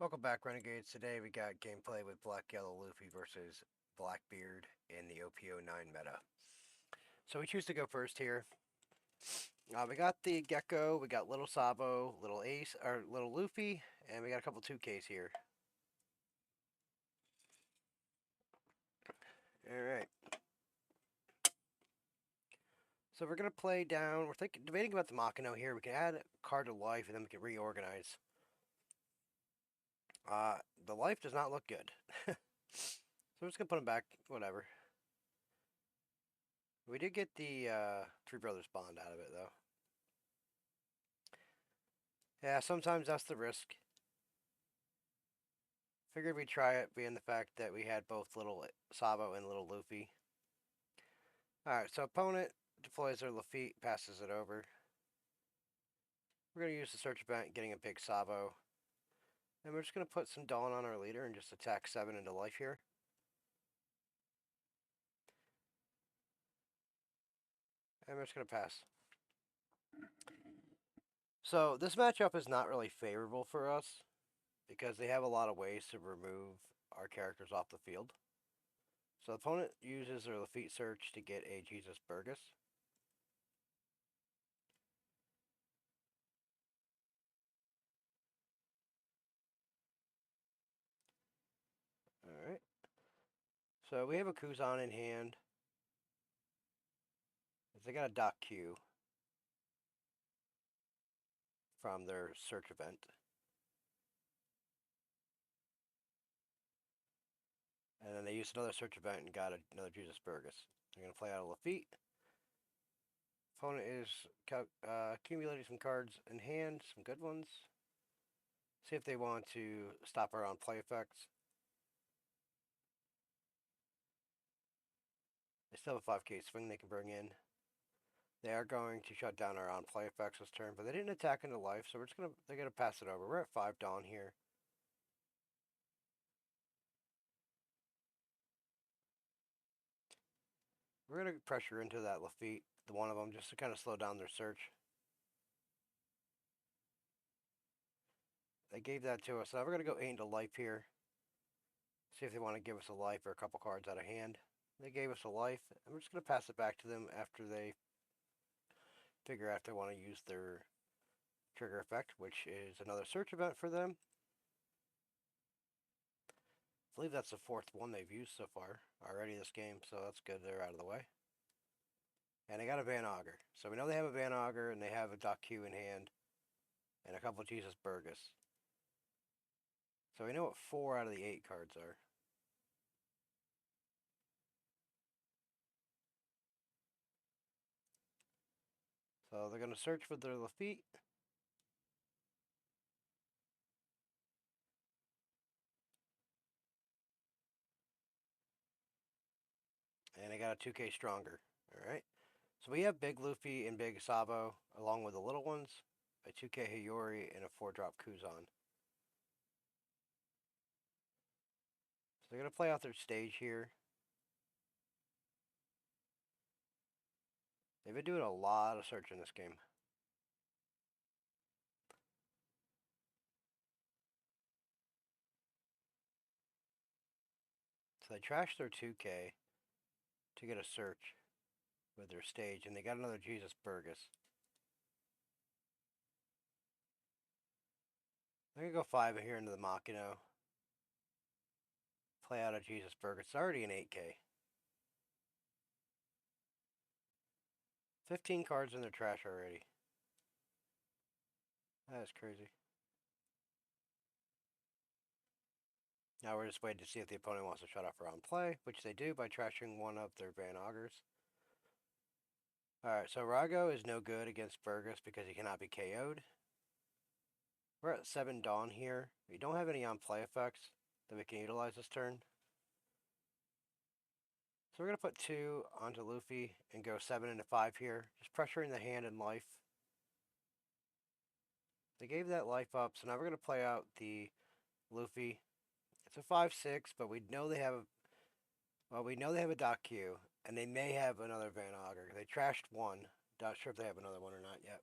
Welcome back, Renegades. Today we got gameplay with Black Yellow Luffy versus Blackbeard in the OP09 meta. So we choose to go first here. We got the Gecko, we got Little Sabo, Little Ace, or Little Luffy, and we got a couple 2Ks here. Alright. So we're going to play down, we're debating about the Makino here. We can add a card to life and then we can reorganize. The life does not look good. So we're just going to put him back, whatever. We did get the Three Brothers Bond out of it, though. Yeah, sometimes that's the risk. Figured we'd try it, being the fact that we had both Little Sabo and Little Luffy. Alright, so opponent deploys their Luffy, passes it over. We're going to use the search event, getting a big Sabo. And we're just going to put some Dawn on our leader and just attack 7 into life here. And we're just going to pass. So this matchup is not really favorable for us because they have a lot of ways to remove our characters off the field. So the opponent uses their Lafitte search to get a Jesus Burgess. Alright. So we have a Kuzan in hand. They got a Doc Q from their search event. And then they used another search event and got another Jesus Burgess. They're going to play out a Lafitte. Opponent is accumulating some cards in hand, some good ones. See if they want to stop our on play effects. They still have a 5k swing they can bring in. They are going to shut down our on play effects this turn, but they didn't attack into life, so they're gonna pass it over. We're at 5 Dawn here. We're gonna pressure into that Lafitte, the one of them, just to kind of slow down their search. They gave that to us. Now we're gonna go 8 into life here. See if they want to give us a life or a couple cards out of hand. They gave us a life, and we're just gonna pass it back to them after they figure out if they want to use their trigger effect, which is another search event for them. I believe that's the 4th one they've used so far already this game, so that's good. They're out of the way. And they got a Van Augur. So we know they have a Van Augur and they have a Doc Q in hand and a couple of Jesus Burgess. So we know what 4 out of the 8 cards are. So they're going to search for their Lafitte. And they got a 2k stronger. Alright. So we have Big Luffy and Big Sabo along with the little ones. A 2k Hiyori and a 4-drop Kuzan. So they're going to play out their stage here. They've been doing a lot of search in this game. So they trashed their 2k to get a search with their stage, and they got another Jesus Burgess. I'm going to go 5 here into the Makino. Play out a Jesus Burgess. It's already an 8k. 15 cards in their trash already. That is crazy. Now we're just waiting to see if the opponent wants to shut off our own play, which they do by trashing one of their Van Augurs. Alright, so Rago is no good against Burgess because he cannot be KO'd. We're at 7 Dawn here. We don't have any on-play effects that we can utilize this turn. So we're going to put 2 onto Luffy and go 7 into 5 here, just pressuring the hand and life. They gave that life up, so now we're going to play out the Luffy. It's a 5-6, but we know they have a Doc Q, and they may have another Van Augur. They trashed one. Not sure if they have another one or not yet.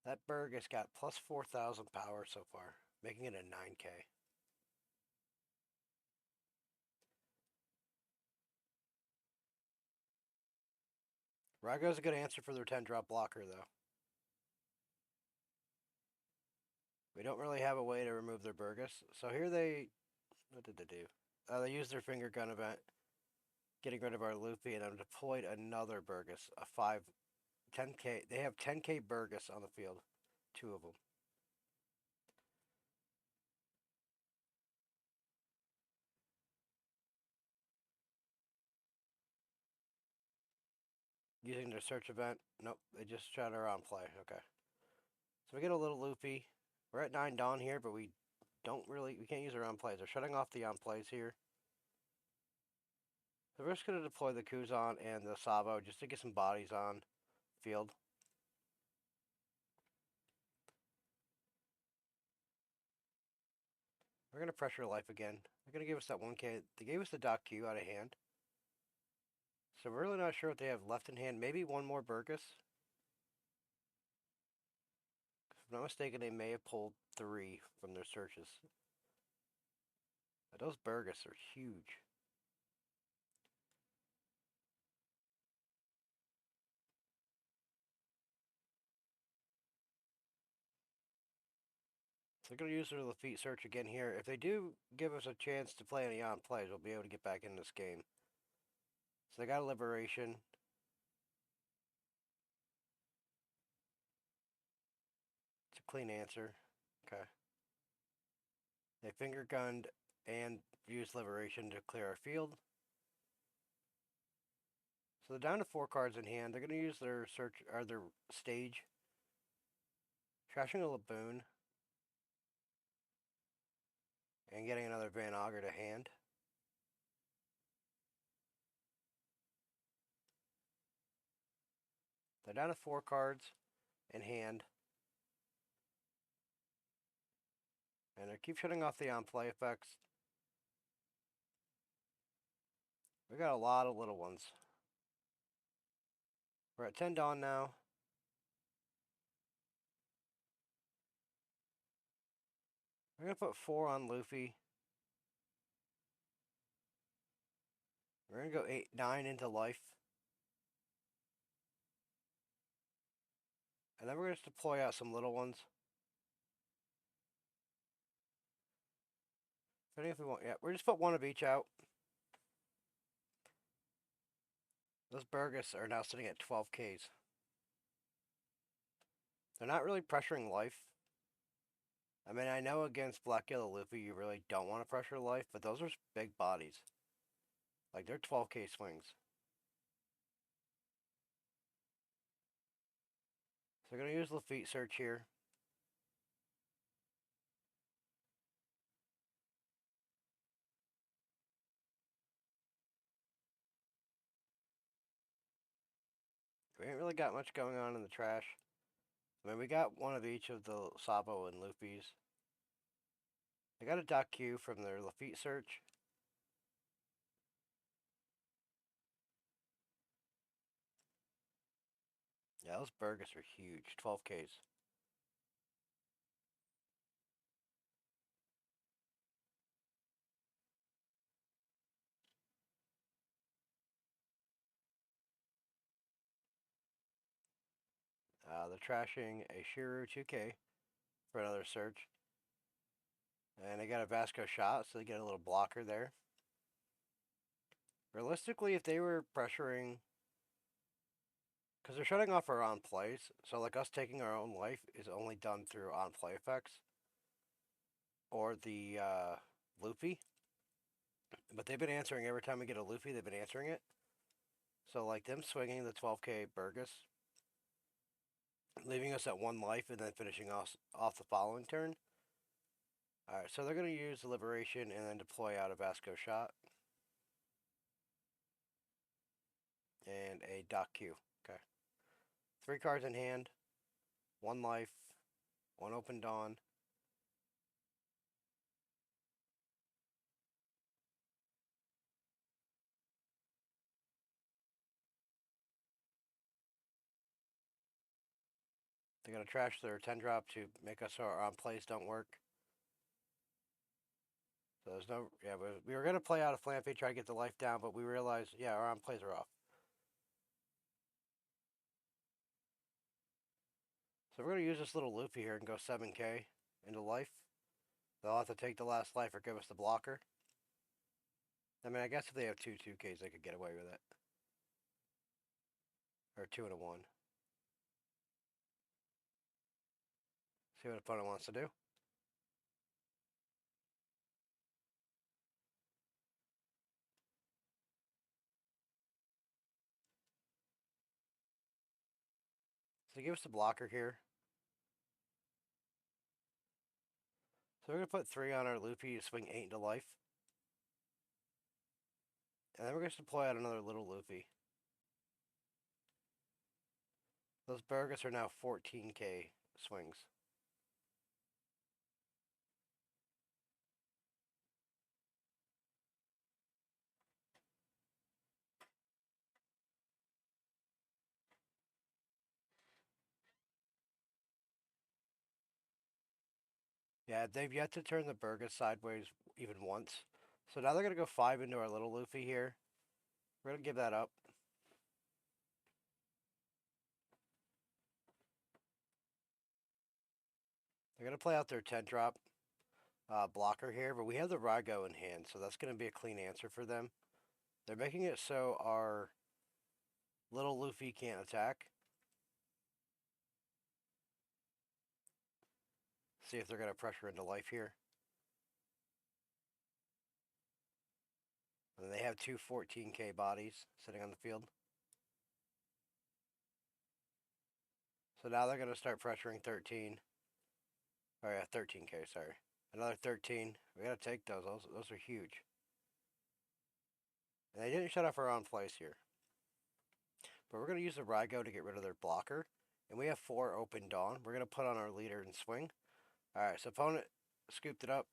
That Burgess got plus 4,000 power so far, making it a 9K. Rago's a good answer for their 10-drop blocker, though. We don't really have a way to remove their Burgess. So here what did they do? They used their finger gun event, getting rid of our Luffy, and then deployed another Burgess, a 10K. They have 10K Burgess on the field, two of them. Using their search event. Nope, they just shut her on play. Okay. So we get a little Luffy. We're at 9 Dawn here, but we can't use our on plays. They're shutting off the on plays here. So we're just going to deploy the Kuzan and the Sabo just to get some bodies on field. We're going to pressure life again. They're going to give us that 1K. They gave us the Doc Q out of hand. So we're really not sure what they have left in hand. Maybe one more Burgess. If I'm not mistaken, they may have pulled 3 from their searches. But those Burgess are huge. So they're going to use their Lafitte search again here. If they do give us a chance to play any on plays, we'll be able to get back in this game. So they got a Liberation. It's a clean answer. Okay. They finger gunned and used Liberation to clear our field. So they're down to 4 cards in hand. They're going to use their search or their stage. Trashing a Laboon. And getting another Van Auger to hand. They're down to 4 cards in hand. And they keep shutting off the on-play effects. We got a lot of little ones. We're at 10 Dawn now. We're going to put 4 on Luffy. We're going to go 9 into life. And then we're going to deploy out some little ones. Depending if we want, yeah, we're just put 1 of each out. Those Burgess are now sitting at 12 Ks. They're not really pressuring life. I mean, I know against Black Yellow Luffy you really don't want to pressure life, but those are big bodies. Like, they're 12K swings. So we're going to use Lafitte search here. We ain't really got much going on in the trash. I mean, we got 1 of each of the Sabo and Luffy's. They got a Doc Q from their Lafitte search. Yeah, those Burgess are huge. 12 Ks. They're trashing a Shiru 2K for another search. And they got a Vasco shot, so they get a little blocker there. Realistically, if they were pressuring, because they're shutting off our on plays, so like us taking our own life is only done through on play effects or the Luffy. But they've been answering every time we get a Luffy, they've been answering it. So like them swinging the 12K Burgess, leaving us at 1 life and then finishing off the following turn. Alright, so they're going to use the Liberation and then deploy out a Vasco shot. And a Doc Q. Okay. 3 cards in hand, 1 life, 1 open dawn. They going to trash their 10 drop to make us so our on plays don't work. So there's no, yeah, we were going to play out of Flampy, try to get the life down, but we realized, yeah, our on plays are off. So we're going to use this little Luffy here and go 7k into life. They'll have to take the last life or give us the blocker. I mean, I guess if they have two 2Ks, they could get away with it. Or 2 and a 1. See what opponent wants to do. So give us the blocker here. So we're going to put 3 on our Luffy to swing 8 into life. And then we're going to deploy out another little Luffy. Those Burgess are now 14k swings. Yeah, they've yet to turn the Burgess sideways even once. So now they're going to go 5 into our little Luffy here. We're going to give that up. They're going to play out their 10 drop blocker here, but we have the Rygo in hand, so that's going to be a clean answer for them. They're making it so our little Luffy can't attack. See if they're going to pressure into life here. And they have two 14k bodies sitting on the field. So now they're going to start pressuring 13. Oh yeah, 13k, sorry. Another 13. We got to take those. Those are huge. And they didn't shut off our on place here. But we're going to use the Rygo to get rid of their blocker. And we have 4 open Dawn. We're going to put on our leader and swing. Alright, so opponent scooped it up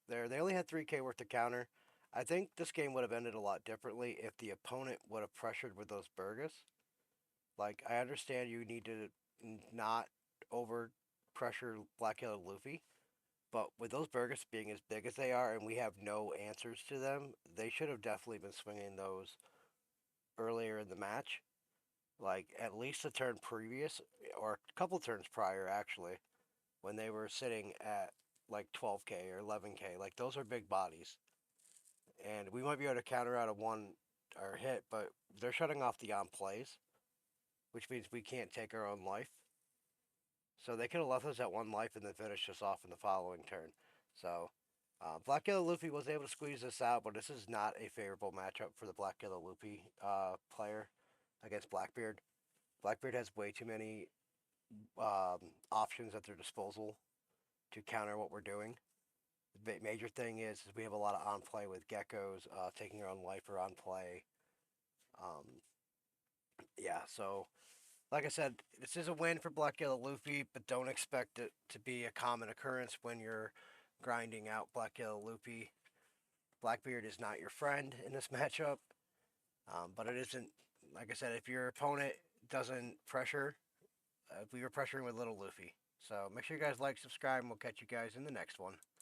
there. They only had 3k worth of counter. I think this game would have ended a lot differently if the opponent would have pressured with those Burgess. Like, I understand you need to not over pressure Black Yellow Luffy. But with those Burgess being as big as they are and we have no answers to them, they should have definitely been swinging those earlier in the match. Like, at least the turn previous, or a couple turns prior, actually, when they were sitting at like 12k or 11k. Like, those are big bodies. And we might be able to counter out a one or hit, but they're shutting off the on plays, which means we can't take our own life. So they could have left us at 1 life and then finished us off in the following turn. So Black Yellow Luffy was able to squeeze this out, but this is not a favorable matchup for the Black Yellow Luffy player against Blackbeard. Blackbeard has way too many options at their disposal to counter what we're doing. The major thing is we have a lot of on play with geckos taking their own life or on play. Um, yeah, so like I said, this is a win for Black Yellow Luffy, but don't expect it to be a common occurrence when you're grinding out Black Yellow Luffy. Blackbeard is not your friend in this matchup, but it isn't, like I said, if your opponent doesn't pressure, we were pressuring with Little Luffy. So make sure you guys like, subscribe, and we'll catch you guys in the next one.